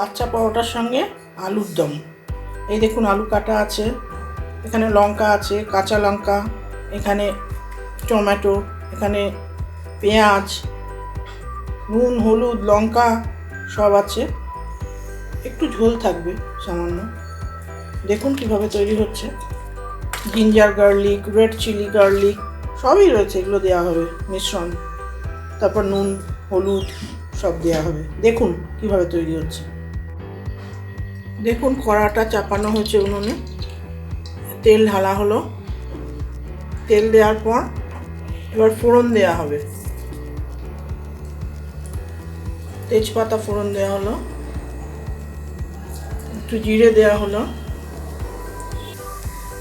লাচ্চা পরোটার সঙ্গে আলুর দম। এই দেখুন আলু কাটা আছে, এখানে লঙ্কা আছে, কাঁচা লঙ্কা, এখানে টমেটো, এখানে পেঁয়াজ, নুন, হলুদ, লঙ্কা সব আছে। একটু ঝোল থাকবে সামান্য। দেখুন কিভাবে তৈরি হচ্ছে। Ginger garlic, red chilli garlic সবই রয়েছে, এগুলো দেওয়া হবে মিশ্রণ। তারপর নুন, হলুদ সব দেওয়া হবে। দেখুন কিভাবে তৈরি হচ্ছে। দেখুন কড়াটা চাপানো হয়েছে উনুনে, তেল ঢালা হলো। তেল দেওয়ার পর এবার ফোড়ন দেওয়া হবে। তেজপাতা ফোড়ন দেওয়া হলো, একটু জিরে দেওয়া হলো।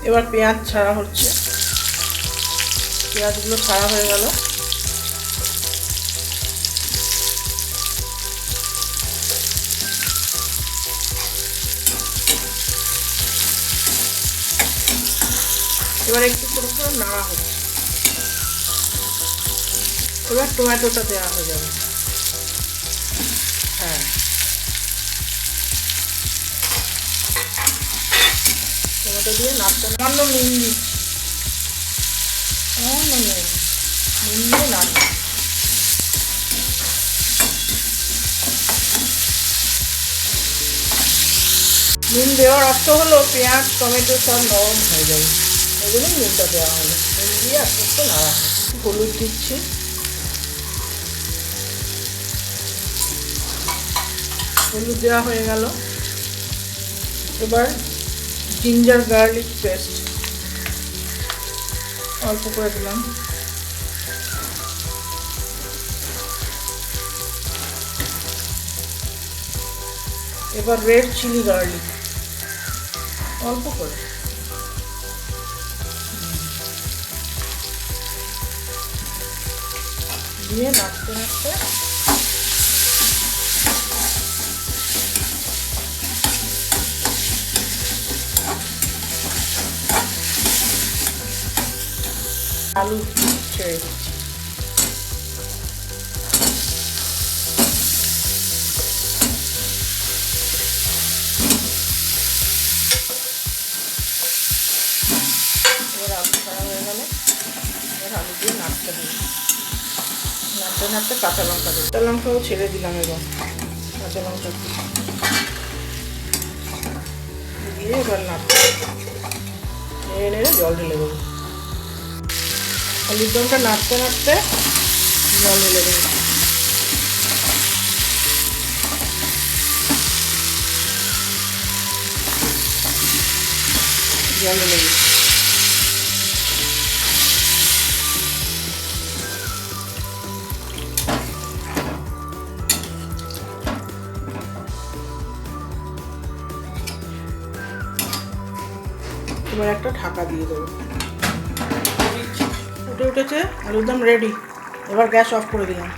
এবার পেঁয়াজ ছাড়া হচ্ছে। পেঁয়াজগুলো ছাড়া হয়ে গেল। এবার একটু করে করে নাড়া হচ্ছে। এবার টমেটোটা দেওয়া হয়ে যাবে। হ্যাঁ, টমেটো দিয়ে নাড়তে সামান্য নুন দিচ্ছি, সামান্য নুন দিয়ে নাড়বে। নুন দেওয়ার অর্থ হলো পেঁয়াজ টমেটো সব নরম হয়ে যাবে, ওই জন্য নুনটা দেওয়া হলো। নুন দিয়ে আস্তে আস্তে নাড়া হয়। হলুদ দিচ্ছি, হলুদ দেওয়া হয়ে গেল। এবার জিঞ্জার গার্লিক পেস্ট অল্প করে দিলাম। এবার রেড চিলি গার্লিক অল্প করে দিয়ে নাড়তে নাড়তে আলু ছেড়ে দিচ্ছি। এবার আলু ছাড়া হয়ে গেল। এবার আলু দিয়ে নাড়তে হবে। নাড়তে নাড়তে কাঁচা লঙ্কা দেবো। কাঁচা লঙ্কাও ছেড়ে দিলাম। এবার কাঁচা লঙ্কা দিয়ে এবার নাড়তে নেড়ে নেড়ে জল ঢেলে দেবো। আলুর দমটা নাড়তে নাড়তে জল ঢেলে দেবো। জল ঢেলে দেবো। এবার একটা ঢাকা দিয়ে দেবো। ফুটে উঠেছে, আলুর দম রেডি। এবার গ্যাস অফ করে দিলাম।